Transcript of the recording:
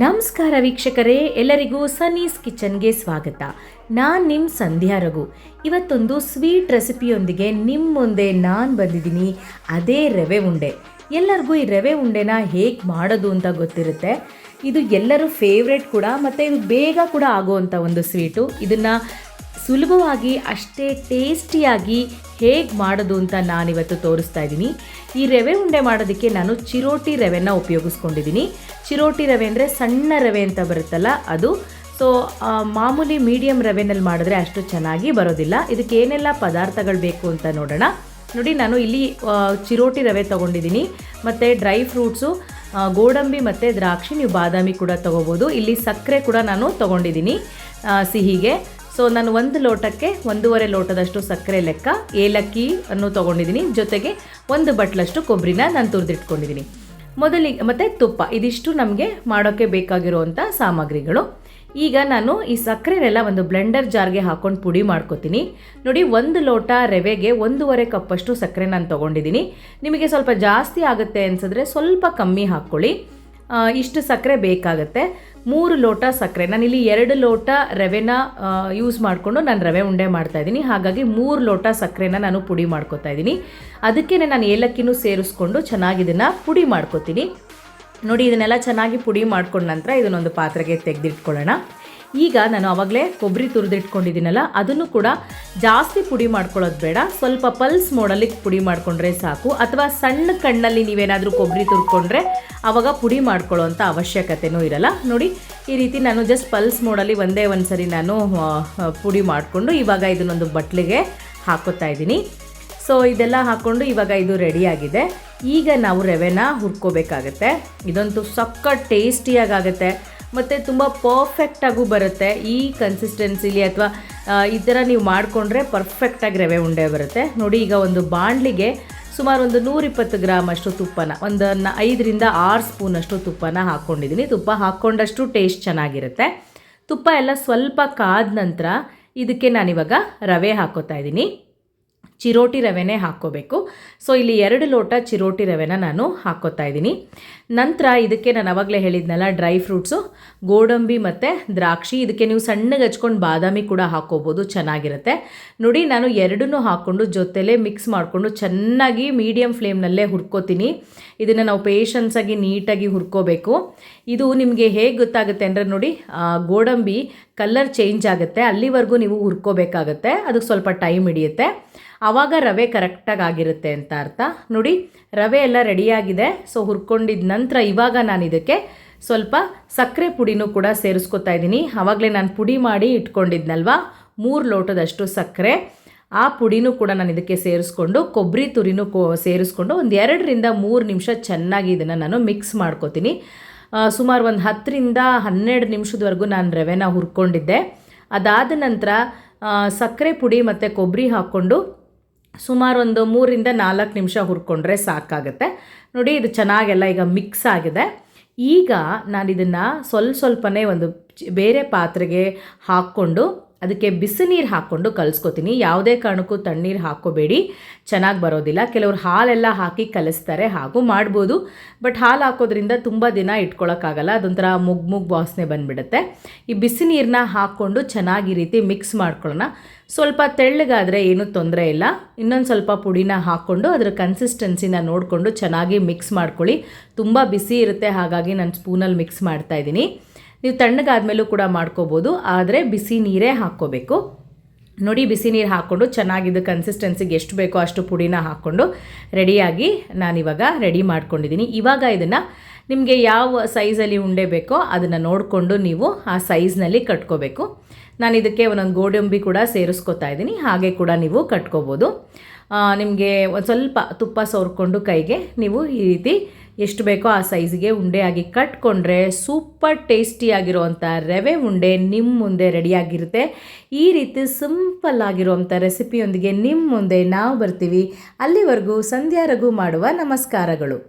ನಮಸ್ಕಾರ ವೀಕ್ಷಕರೇ, ಎಲ್ಲರಿಗೂ ಸನ್ನೀಸ್ ಕಿಚನ್ಗೆ ಸ್ವಾಗತ. ನಾನು ನಿಮ್ಮ ಸಂಧ್ಯಾ ರಘು. ಇವತ್ತೊಂದು ಸ್ವೀಟ್ ರೆಸಿಪಿಯೊಂದಿಗೆ ನಿಮ್ಮ ಮುಂದೆ ನಾನು ಬಂದಿದ್ದೀನಿ. ಅದೇ ರವೆ ಉಂಡೆ. ಎಲ್ಲರಿಗೂ ಈ ರವೆ ಉಂಡೆನ ಹೇಗೆ ಮಾಡೋದು ಅಂತ ಗೊತ್ತಿರುತ್ತೆ. ಇದು ಎಲ್ಲರೂ ಫೇವ್ರೆಟ್ ಕೂಡ, ಮತ್ತು ಇದು ಬೇಗ ಕೂಡ ಆಗೋವಂಥ ಒಂದು ಸ್ವೀಟು. ಇದನ್ನು ಸುಲಭವಾಗಿ ಅಷ್ಟೇ ಟೇಸ್ಟಿಯಾಗಿ ಹೇಗೆ ಮಾಡೋದು ಅಂತ ನಾನಿವತ್ತು ತೋರಿಸ್ತಾ ಇದ್ದೀನಿ. ಈ ರವೆ ಉಂಡೆ ಮಾಡೋದಕ್ಕೆ ನಾನು ಚಿರೋಟಿ ರವೆನ ಉಪಯೋಗಿಸ್ಕೊಂಡಿದ್ದೀನಿ. ಚಿರೋಟಿ ರವೆ ಅಂದರೆ ಸಣ್ಣ ರವೆ ಅಂತ ಬರುತ್ತಲ್ಲ ಅದು. ಸೊ ಮಾಮೂಲಿ ಮೀಡಿಯಮ್ ರವೆನಲ್ಲಿ ಮಾಡಿದ್ರೆ ಅಷ್ಟು ಚೆನ್ನಾಗಿ ಬರೋದಿಲ್ಲ. ಇದಕ್ಕೆ ಏನೆಲ್ಲ ಪದಾರ್ಥಗಳು ಬೇಕು ಅಂತ ನೋಡೋಣ. ನೋಡಿ, ನಾನು ಇಲ್ಲಿ ಚಿರೋಟಿ ರವೆ ತೊಗೊಂಡಿದ್ದೀನಿ, ಮತ್ತು ಡ್ರೈ ಫ್ರೂಟ್ಸು, ಗೋಡಂಬಿ ಮತ್ತು ದ್ರಾಕ್ಷಿ, ನೀವು ಬಾದಾಮಿ ಕೂಡ ತೊಗೋಬೋದು. ಇಲ್ಲಿ ಸಕ್ಕರೆ ಕೂಡ ನಾನು ತೊಗೊಂಡಿದ್ದೀನಿ ಸಿಹಿಗೆ. ಸೊ ನಾನು 1 ಲೋಟಕ್ಕೆ 1.5 ಲೋಟದಷ್ಟು ಸಕ್ಕರೆ ಲೆಕ್ಕ, ಏಲಕ್ಕಿ ಅನ್ನು ತೊಗೊಂಡಿದ್ದೀನಿ, ಜೊತೆಗೆ 1 ಬಟ್ಲಷ್ಟು ಕೊಬ್ಬರಿನ ನಾನು ತುರಿದಿಟ್ಕೊಂಡಿದ್ದೀನಿ. ಮೊದಲಿಗೆ ಮತ್ತು ತುಪ್ಪ, ಇದಿಷ್ಟು ನಮಗೆ ಮಾಡೋಕ್ಕೆ ಬೇಕಾಗಿರುವಂಥ ಸಾಮಗ್ರಿಗಳು. ಈಗ ನಾನು ಈ ಸಕ್ಕರೆನೆಲ್ಲ ಒಂದು ಬ್ಲೆಂಡರ್ ಜಾರ್ಗೆ ಹಾಕ್ಕೊಂಡು ಪುಡಿ ಮಾಡ್ಕೊತೀನಿ. ನೋಡಿ, 1 ಲೋಟ ರವೆಗೆ 1.5 ಕಪ್ಪಷ್ಟು ಸಕ್ಕರೆ ನಾನು ತೊಗೊಂಡಿದ್ದೀನಿ. ನಿಮಗೆ ಸ್ವಲ್ಪ ಜಾಸ್ತಿ ಆಗುತ್ತೆ ಅನಿಸಿದ್ರೆ ಸ್ವಲ್ಪ ಕಮ್ಮಿ ಹಾಕ್ಕೊಳ್ಳಿ. ಇಷ್ಟು ಸಕ್ಕರೆ ಬೇಕಾಗುತ್ತೆ. 3 ಲೋಟ ಸಕ್ಕರೆ, ನಾನಿಲ್ಲಿ 2 ಲೋಟ ರವೆನ ಯೂಸ್ ಮಾಡಿಕೊಂಡು ನಾನು ರವೆ ಉಂಡೆ ಮಾಡ್ತಾಯಿದ್ದೀನಿ. ಹಾಗಾಗಿ 3 ಲೋಟ ಸಕ್ಕರೆನ ನಾನು ಪುಡಿ ಮಾಡ್ಕೊತಾ ಇದ್ದೀನಿ. ಅದಕ್ಕೇ ನಾನು ಏಲಕ್ಕಿನೂ ಸೇರಿಸ್ಕೊಂಡು ಚೆನ್ನಾಗಿ ಇದನ್ನು ಪುಡಿ ಮಾಡ್ಕೊತೀನಿ. ನೋಡಿ, ಇದನ್ನೆಲ್ಲ ಚೆನ್ನಾಗಿ ಪುಡಿ ಮಾಡ್ಕೊಂಡ ನಂತರ ಇದನ್ನೊಂದು ಪಾತ್ರೆಗೆ ತೆಗೆದಿಟ್ಕೊಳ್ಳೋಣ. ಈಗ ನಾನು ಆವಾಗಲೇ ಕೊಬ್ಬರಿ ತುರಿದಿಟ್ಕೊಂಡಿದ್ದೀನಲ್ಲ, ಅದನ್ನು ಕೂಡ ಜಾಸ್ತಿ ಪುಡಿ ಮಾಡ್ಕೊಳ್ಳೋದು ಬೇಡ, ಸ್ವಲ್ಪ ಪಲ್ಸ್ ಮೋಡಲ್ಲಿ ಪುಡಿ ಮಾಡಿಕೊಂಡ್ರೆ ಸಾಕು. ಅಥವಾ ಸಣ್ಣ ಕಣ್ಣಲ್ಲಿ ನೀವೇನಾದರೂ ಕೊಬ್ಬರಿ ತುರ್ಕೊಂಡ್ರೆ ಆವಾಗ ಪುಡಿ ಮಾಡ್ಕೊಳ್ಳೋ ಅಂಥ ಅವಶ್ಯಕತೆಯೂ ಇರಲ್ಲ. ನೋಡಿ, ಈ ರೀತಿ ನಾನು ಜಸ್ಟ್ ಪಲ್ಸ್ ಮೋಡಲ್ಲಿ ಒಂದೇ ಒಂದು ಸರಿ ನಾನು ಪುಡಿ ಮಾಡಿಕೊಂಡು ಇವಾಗ ಇದನ್ನೊಂದು ಬಟ್ಲಿಗೆ ಹಾಕೋತಾ ಇದ್ದೀನಿ. ಸೊ ಇದೆಲ್ಲ ಹಾಕ್ಕೊಂಡು ಇವಾಗ ಇದು ರೆಡಿಯಾಗಿದೆ. ಈಗ ನಾವು ರವೆನ ಹುರ್ಕೋಬೇಕಾಗತ್ತೆ. ಇದಂತೂ ಸಖತ್ ಟೇಸ್ಟಿಯಾಗುತ್ತೆ ಮತ್ತು ತುಂಬ ಪರ್ಫೆಕ್ಟಾಗೂ ಬರುತ್ತೆ. ಈ ಕನ್ಸಿಸ್ಟೆನ್ಸಿಲಿ ಅಥವಾ ಈ ಥರ ನೀವು ಮಾಡಿಕೊಂಡ್ರೆ ಪರ್ಫೆಕ್ಟಾಗಿ ರವೆ ಉಂಡೆ ಬರುತ್ತೆ. ನೋಡಿ, ಈಗ ಒಂದು ಬಾಣಲಿಗೆ ಸುಮಾರು ಒಂದು 120 ಗ್ರಾಮ್ ಅಷ್ಟು ತುಪ್ಪನ, ಒಂದು 5 ರಿಂದ 6 ಸ್ಪೂನಷ್ಟು ತುಪ್ಪನ ಹಾಕ್ಕೊಂಡಿದ್ದೀನಿ. ತುಪ್ಪ ಹಾಕ್ಕೊಂಡಷ್ಟು ಟೇಸ್ಟ್ ಚೆನ್ನಾಗಿರುತ್ತೆ. ತುಪ್ಪ ಎಲ್ಲ ಸ್ವಲ್ಪ ಕಾದ ನಂತರ ಇದಕ್ಕೆ ನಾನಿವಾಗ ರವೆ ಹಾಕ್ಕೋತಾ ಇದ್ದೀನಿ. ಚಿರೋಟಿ ರವೆನೇ ಹಾಕ್ಕೋಬೇಕು. ಸೊ ಇಲ್ಲಿ 2 ಲೋಟ ಚಿರೋಟಿ ರವೆನ ನಾನು ಹಾಕ್ಕೋತಾ ಇದ್ದೀನಿ. ನಂತರ ಇದಕ್ಕೆ ನಾನು ಆವಾಗಲೇ ಹೇಳಿದ್ನಲ್ಲ, ಡ್ರೈ ಫ್ರೂಟ್ಸು, ಗೋಡಂಬಿ ಮತ್ತು ದ್ರಾಕ್ಷಿ, ಇದಕ್ಕೆ ನೀವು ಸಣ್ಣಗೆ ಹಚ್ಕೊಂಡು ಬಾದಾಮಿ ಕೂಡ ಹಾಕ್ಕೋಬೋದು, ಚೆನ್ನಾಗಿರುತ್ತೆ. ನೋಡಿ, ನಾನು ಎರಡನ್ನೂ ಹಾಕ್ಕೊಂಡು ಜೊತೆಲೇ ಮಿಕ್ಸ್ ಮಾಡಿಕೊಂಡು ಚೆನ್ನಾಗಿ ಮೀಡಿಯಮ್ ಫ್ಲೇಮ್ನಲ್ಲೇ ಹುರ್ಕೋತೀನಿ. ಇದನ್ನು ನಾವು ಪೇಷನ್ಸಾಗಿ ನೀಟಾಗಿ ಹುರ್ಕೋಬೇಕು. ಇದು ನಿಮಗೆ ಹೇಗೆ ಗೊತ್ತಾಗುತ್ತೆ ಅಂದರೆ, ನೋಡಿ, ಗೋಡಂಬಿ ಕಲರ್ ಚೇಂಜ್ ಆಗುತ್ತೆ, ಅಲ್ಲಿವರೆಗೂ ನೀವು ಹುರ್ಕೋಬೇಕಾಗತ್ತೆ. ಅದಕ್ಕೆ ಸ್ವಲ್ಪ ಟೈಮ್ ಹಿಡಿಯುತ್ತೆ. ಆವಾಗ ರವೆ ಕರೆಕ್ಟಾಗಿ ಆಗಿರುತ್ತೆ ಅಂತ ಅರ್ಥ. ನೋಡಿ, ರವೆ ಎಲ್ಲ ರೆಡಿಯಾಗಿದೆ. ಸೊ ಹುರ್ಕೊಂಡಿದ್ದ ನಂತರ ಇವಾಗ ನಾನು ಇದಕ್ಕೆ ಸ್ವಲ್ಪ ಸಕ್ಕರೆ ಪುಡಿನೂ ಕೂಡ ಸೇರಿಸ್ಕೊತಾ ಇದ್ದೀನಿ. ಆವಾಗಲೇ ನಾನು ಪುಡಿ ಮಾಡಿ ಇಟ್ಕೊಂಡಿದ್ನಲ್ವ 3 ಲೋಟದಷ್ಟು ಸಕ್ಕರೆ, ಆ ಪುಡಿನೂ ಕೂಡ ನಾನು ಇದಕ್ಕೆ ಸೇರಿಸ್ಕೊಂಡು ಕೊಬ್ಬರಿ ತುರಿನೂ ಸೇರಿಸ್ಕೊಂಡು ಒಂದು 2 ರಿಂದ 3 ನಿಮಿಷ ಚೆನ್ನಾಗಿ ಇದನ್ನು ನಾನು ಮಿಕ್ಸ್ ಮಾಡ್ಕೋತೀನಿ. ಸುಮಾರು ಒಂದು 10 ರಿಂದ 12 ನಿಮಿಷದವರೆಗೂ ನಾನು ರವೆನ ಹುರ್ಕೊಂಡಿದ್ದೆ. ಅದಾದ ನಂತರ ಸಕ್ಕರೆ ಪುಡಿ ಮತ್ತು ಕೊಬ್ಬರಿ ಹಾಕ್ಕೊಂಡು ಸುಮಾರು ಒಂದು 3 ರಿಂದ 4 ನಿಮಿಷ ಹುರ್ಕೊಂಡ್ರೆ ಸಾಕಾಗುತ್ತೆ. ನೋಡಿ, ಇದು ಚೆನ್ನಾಗೆಲ್ಲ ಈಗ ಮಿಕ್ಸ್ ಆಗಿದೆ. ಈಗ ನಾನು ಇದನ್ನು ಸ್ವಲ್ಪನೇ ಒಂದು ಬೇರೆ ಪಾತ್ರೆಗೆ ಹಾಕ್ಕೊಂಡು ಅದಕ್ಕೆ ಬಿಸಿ ನೀರು ಹಾಕ್ಕೊಂಡು ಕಲಿಸ್ಕೊತೀನಿ. ಯಾವುದೇ ಕಾರಣಕ್ಕೂ ತಣ್ಣೀರು ಹಾಕ್ಕೋಬೇಡಿ, ಚೆನ್ನಾಗಿ ಬರೋದಿಲ್ಲ. ಕೆಲವರು ಹಾಲೆಲ್ಲ ಹಾಕಿ ಕಲಿಸ್ತಾರೆ, ಹಾಗೂ ಮಾಡ್ಬೋದು. ಬಟ್ ಹಾಲು ಹಾಕೋದ್ರಿಂದ ತುಂಬ ದಿನ ಇಟ್ಕೊಳ್ಳೋಕ್ಕಾಗಲ್ಲ, ಅದೊಂಥರ ಮುಗ್ ವಾಸನೆ ಬಂದುಬಿಡುತ್ತೆ. ಈ ಬಿಸಿ ನೀರನ್ನ ಹಾಕ್ಕೊಂಡು ಚೆನ್ನಾಗಿ ಈ ರೀತಿ ಮಿಕ್ಸ್ ಮಾಡ್ಕೊಳ್ಳೋಣ. ಸ್ವಲ್ಪ ತೆಳ್ಳಗಾದರೆ ಏನೂ ತೊಂದರೆ ಇಲ್ಲ. ಇನ್ನೊಂದು ಸ್ವಲ್ಪ ಪುಡಿನ ಹಾಕ್ಕೊಂಡು ಅದರ ಕನ್ಸಿಸ್ಟೆನ್ಸಿನ ನೋಡಿಕೊಂಡು ಚೆನ್ನಾಗಿ ಮಿಕ್ಸ್ ಮಾಡ್ಕೊಳ್ಳಿ. ತುಂಬ ಬಿಸಿ ಇರುತ್ತೆ, ಹಾಗಾಗಿ ನಾನು ಸ್ಪೂನಲ್ಲಿ ಮಿಕ್ಸ್ ಮಾಡ್ತಾಯಿದ್ದೀನಿ. ನೀವು ತಣ್ಣಗಾದ್ಮೇಲೂ ಕೂಡ ಮಾಡ್ಕೋಬೋದು, ಆದರೆ ಬಿಸಿ ನೀರೇ ಹಾಕ್ಕೋಬೇಕು. ನೋಡಿ, ಬಿಸಿ ನೀರು ಹಾಕ್ಕೊಂಡು ಚೆನ್ನಾಗಿದ್ದು ಕನ್ಸಿಸ್ಟೆನ್ಸಿಗೆ ಎಷ್ಟು ಬೇಕೋ ಅಷ್ಟು ಪುಡಿನ ಹಾಕ್ಕೊಂಡು ರೆಡಿಯಾಗಿ ನಾನಿವಾಗ ರೆಡಿ ಮಾಡ್ಕೊಂಡಿದ್ದೀನಿ. ಇವಾಗ ಇದನ್ನು ನಿಮಗೆ ಯಾವ ಸೈಜಲ್ಲಿ ಉಂಡೆ ಬೇಕೋ ಅದನ್ನು ನೋಡಿಕೊಂಡು ನೀವು ಆ ಸೈಜ್ನಲ್ಲಿ ಕಟ್ಕೋಬೇಕು. ನಾನು ಇದಕ್ಕೆ ಒಂದೊಂದು ಗೋಡಂಬಿ ಕೂಡ ಸೇರಿಸ್ಕೊತಾ ಇದ್ದೀನಿ, ಹಾಗೆ ಕೂಡ ನೀವು ಕಟ್ಕೋಬೋದು. ನಿಮಗೆ ಒಂದು ಸ್ವಲ್ಪ ತುಪ್ಪ ಸವರ್ಕೊಂಡು ಕೈಗೆ ನೀವು ಈ ರೀತಿ ಎಷ್ಟು ಬೇಕೋ ಆ ಸೈಜಿಗೆ ಉಂಡೆಯಾಗಿ ಕಟ್ಕೊಂಡ್ರೆ ಸೂಪರ್ ಟೇಸ್ಟಿಯಾಗಿರೋವಂಥ ರವೆ ಉಂಡೆ ನಿಮ್ಮ ಮುಂದೆ ರೆಡಿಯಾಗಿರುತ್ತೆ. ಈ ರೀತಿ ಸಿಂಪಲ್ ಆಗಿರುವಂಥ ರೆಸಿಪಿಯೊಂದಿಗೆ ನಿಮ್ಮ ಮುಂದೆ ನಾವು ಬರ್ತೀವಿ. ಅಲ್ಲಿವರೆಗೂ ಸಂಧ್ಯಾ ರಘು ಮಾಡುವ ನಮಸ್ಕಾರಗಳು.